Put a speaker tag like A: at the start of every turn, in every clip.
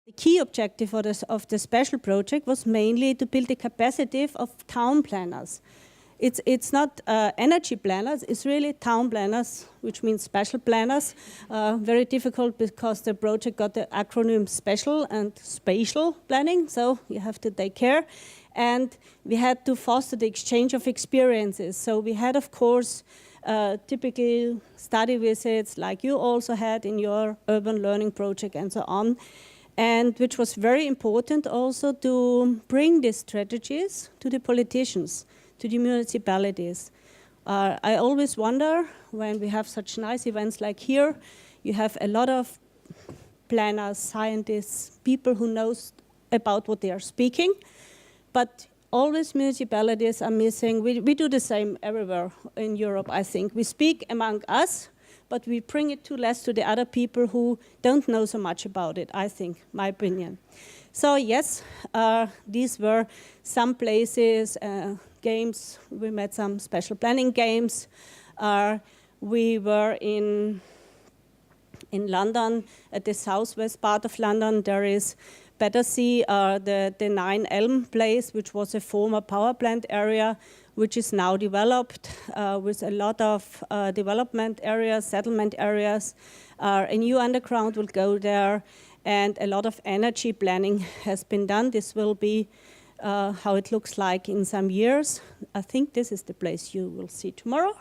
A: The key objective of the special project was mainly to build the capacity of town planners. It's not energy planners, it's really town planners, which means special planners. Very difficult because the project got the acronym special and spatial planning, so you have to take care. And we had to foster the exchange of experiences. So we had, of course, typical study visits like you also had in your urban learning project and so on. And which was very important also to bring these strategies to the politicians, to the municipalities. I always wonder when we have such nice events like here, you have a lot of planners, scientists, people who know about what they are speaking, but always municipalities are missing. We do the same everywhere in Europe, I think. We speak among us, but we bring it too less to the other people who don't know so much about it, I think, my opinion. So yes, these were some places, games. We met some special planning games. We were in London, at the southwest part of London. There is Battersea, the Nine Elm place, which was a former power plant area, which is now developed with a lot of development areas, settlement areas. A new underground will go there, and a lot of energy planning has been done. This will be how it looks like in some years. I think this is the place you will see tomorrow.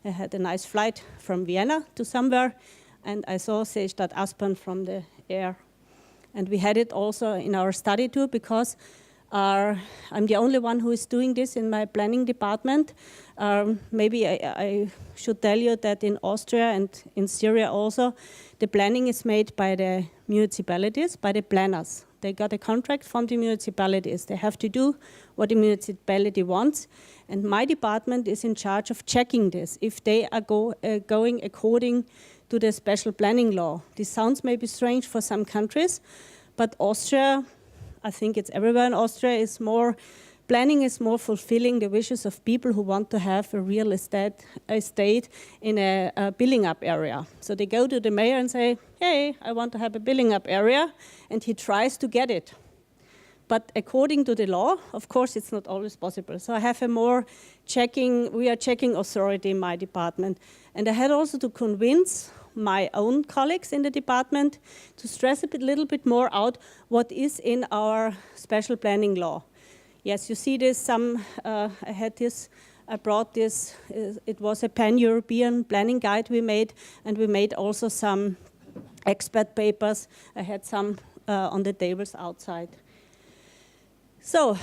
A: I had a nice flight from Vienna to somewhere, and I saw Seestadt Aspern from the air. And we had it also in our study tour because I'm the only one who is doing this in my planning department. Maybe I should tell you that in Austria and in Styria also, the planning is made by the municipalities, by the planners. They got a contract from the municipalities. They have to do what the municipality wants. And my department is in charge of checking this, if they are going according to the special planning law. This sounds maybe strange for some countries, but Austria, I think it's everywhere in Austria, planning is more fulfilling the wishes of people who want to have a real estate in a building up area. So they go to the mayor and say, hey, I want to have a building up area, and he tries to get it. But according to the law, of course, it's not always possible. So I have we are checking authority in my department. And I had also to convince my own colleagues in the department to stress a little bit more out what is in our special planning law. Yes, you see this, I brought this, it was a pan-European planning guide we made, and we made also some expert papers. I had some on the tables outside. So,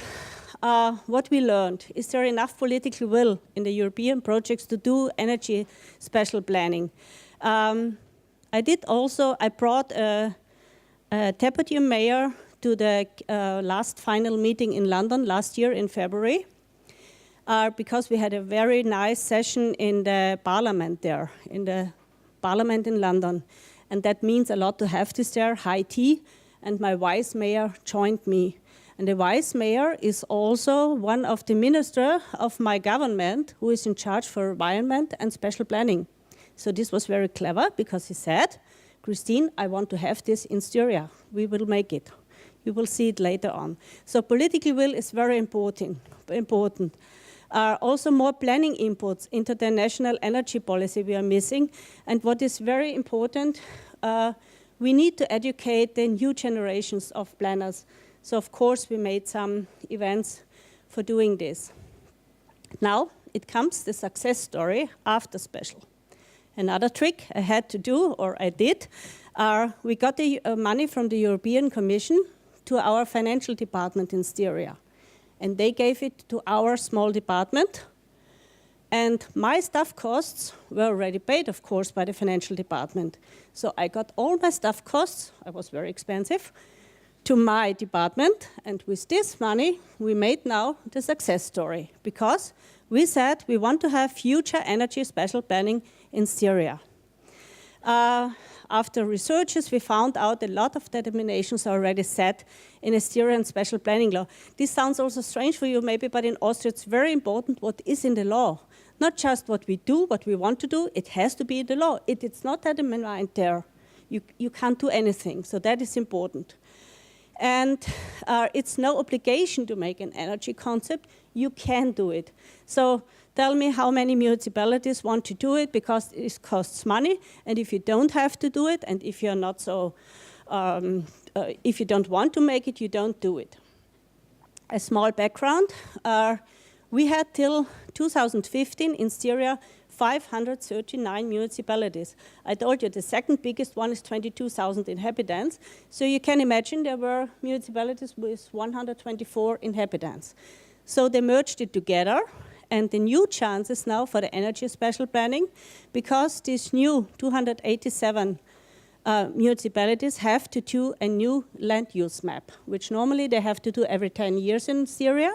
A: what we learned, is there enough political will in the European projects to do energy special planning? I brought a deputy mayor to the last final meeting in London last year in February, because we had a very nice session in the parliament there, in the parliament in London. And that means a lot to have this there, high tea, and my vice mayor joined me. And the vice mayor is also one of the ministers of my government who is in charge for environment and special planning. So this was very clever because he said, Christine, I want to have this in Styria. We will make it. You will see it later on. So political will is very important. Also more planning inputs into the national energy policy we are missing. And what is very important, we need to educate the new generations of planners. So of course we made some events for doing this. Now it comes the success story after special. Another trick I had to do, or I did, we got the money from the European Commission to our financial department in Styria. And they gave it to our small department. And my staff costs were already paid, of course, by the financial department. So I got all my staff costs, I was very expensive, to my department. And with this money, we made now the success story. Because we said we want to have future energy special planning in Styria. After researches, we found out a lot of determinations are already set in a Styrian special planning law. This sounds also strange for you maybe, but in Austria it's very important what is in the law. Not just what we do, what we want to do, it has to be in the law. It's not determined there. You can't do anything, so that is important. And it's no obligation to make an energy concept. You can do it. So tell me how many municipalities want to do it, because it costs money. And if you don't have to do it, and if you're not so, if you don't want to make it, you don't do it. A small background. We had till 2015 in Styria 539 municipalities. I told you the second biggest one is 22,000 inhabitants. So you can imagine there were municipalities with 124 inhabitants. So they merged it together, and the new chances now for the energy special planning, because these new 287 municipalities have to do a new land use map, which normally they have to do every 10 years in Styria,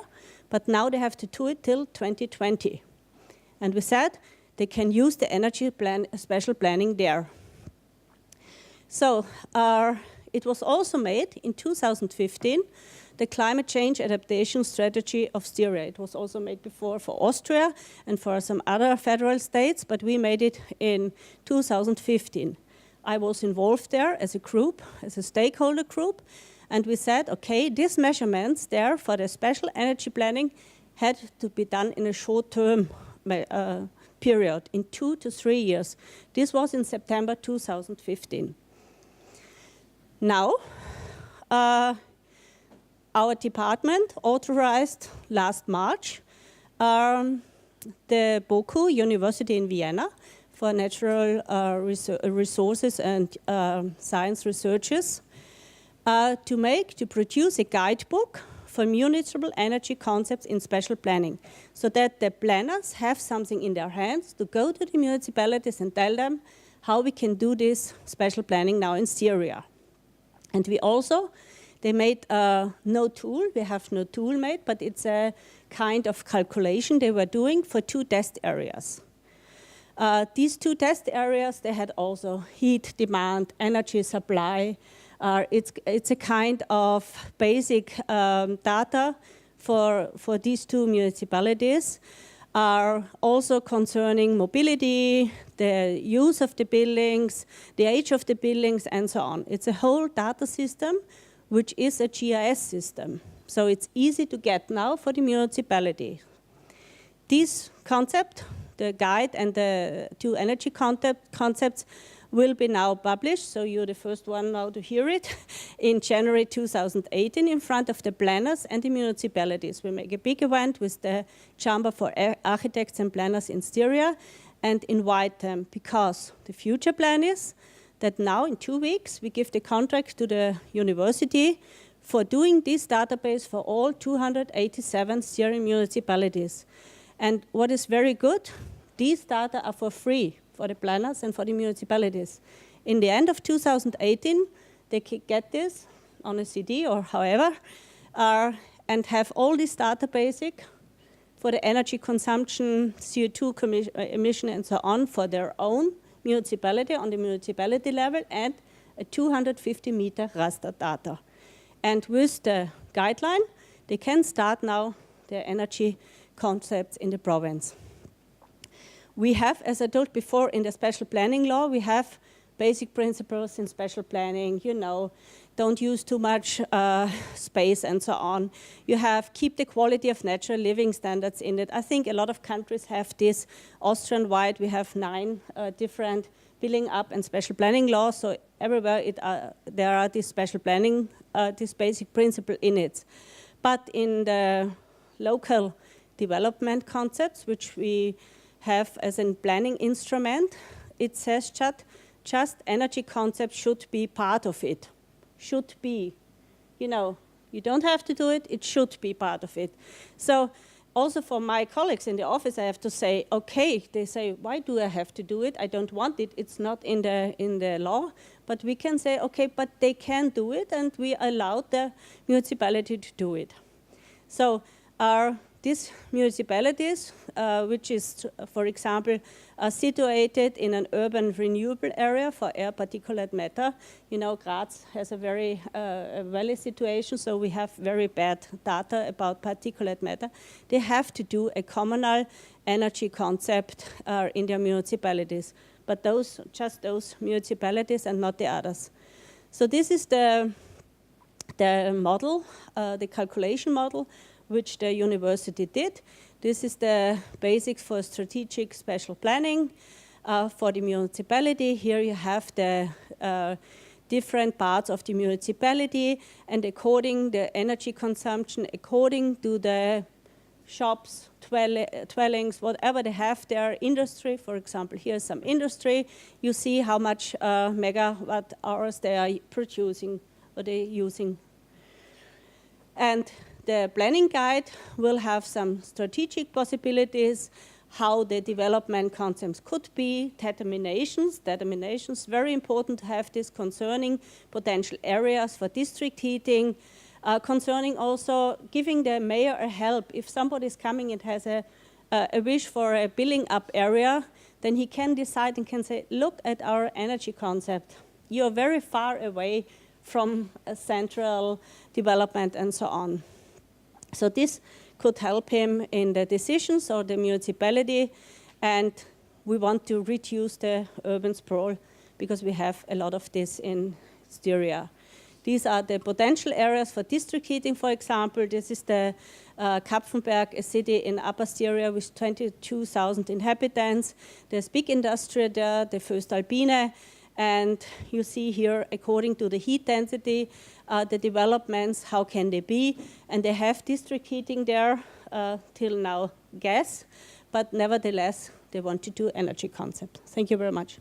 A: but now they have to do it till 2020. And we said they can use the energy special planning there. So it was also made in 2015, the climate change adaptation strategy of Styria. It was also made before for Austria and for some other federal states, but we made it in 2015. I was involved there as a group, as a stakeholder group, and we said, okay, these measurements there for the special energy planning had to be done in a short-term period, in 2 to 3 years. This was in September 2015. Now, our department authorized last March the BOKU University in Vienna for natural resources and science researchers to produce a guidebook for municipal energy concepts in special planning, so that the planners have something in their hands to go to the municipalities and tell them how we can do this special planning now in Styria. And we also, they made no tool, we have no tool made, but it's a kind of calculation they were doing for 2 test areas. These 2 test areas, they had also heat demand, energy supply. It's a kind of basic data for these 2 municipalities, are also concerning mobility, the use of the buildings, the age of the buildings, and so on. It's a whole data system, which is a GIS system. So it's easy to get now for the municipality. This concept, the guide and the 2 energy concepts, will be now published, so you're the first one now to hear it, in January 2018 in front of the planners and the municipalities. We make a big event with the Chamber for Architects and Planners in Styria and invite them, because the future plan is that now in 2 weeks we give the contract to the university for doing this database for all 287 Styrian municipalities. And what is very good, these data are for free for the planners and for the municipalities. In the end of 2018, they can get this on a CD or however, and have all this data basic for the energy consumption, CO2 emission and so on for their own municipality on the municipality level, and a 250-meter raster data. And with the guideline, they can start now their energy concepts in the province. We have, as I told before, in the special planning law, we have basic principles in special planning, you know, don't use too much space and so on. You have keep the quality of natural living standards in it. I think a lot of countries have this. Austrian-wide, we have 9 different building up and special planning laws, so everywhere there are these special planning, this basic principle in it. But in the local development concepts, which we have as a planning instrument, it says just energy concept should be part of it. Should be. You know, you don't have to do it, it should be part of it. So also for my colleagues in the office, I have to say, okay, they say, why do I have to do it? I don't want it, it's not in the law. But we can say, okay, but they can do it, and we allow the municipality to do it. So these municipalities, which is, for example, situated in an urban renewable area for air particulate matter. You know, Graz has a very valley situation, so we have very bad data about particulate matter. They have to do a communal energy concept in their municipalities, but just those municipalities and not the others. So this is the the model, the calculation model, which the university did. This is the basics for strategic special planning for the municipality. Here you have the different parts of the municipality, and according the energy consumption, according to the shops, dwellings, whatever they have their industry. For example, here's some industry. You see how much megawatt hours they are producing or they're using. And the planning guide will have some strategic possibilities, how the development concepts could be, determinations, very important to have this concerning potential areas for district heating, concerning also giving the mayor a help. If somebody is coming and has a wish for a building up area, then he can decide and can say, look at our energy concept. You're very far away from a central development and so on. So this could help him in the decisions or the municipality, and we want to reduce the urban sprawl because we have a lot of this in Styria. These are the potential areas for district heating, for example. This is the Kapfenberg, a city in Upper Styria with 22,000 inhabitants. There's big industry there, the Föstalpine, and you see here, according to the heat density, the developments, how can they be? And they have district heating there, till now gas, but nevertheless, they want to do energy concept. Thank you very much.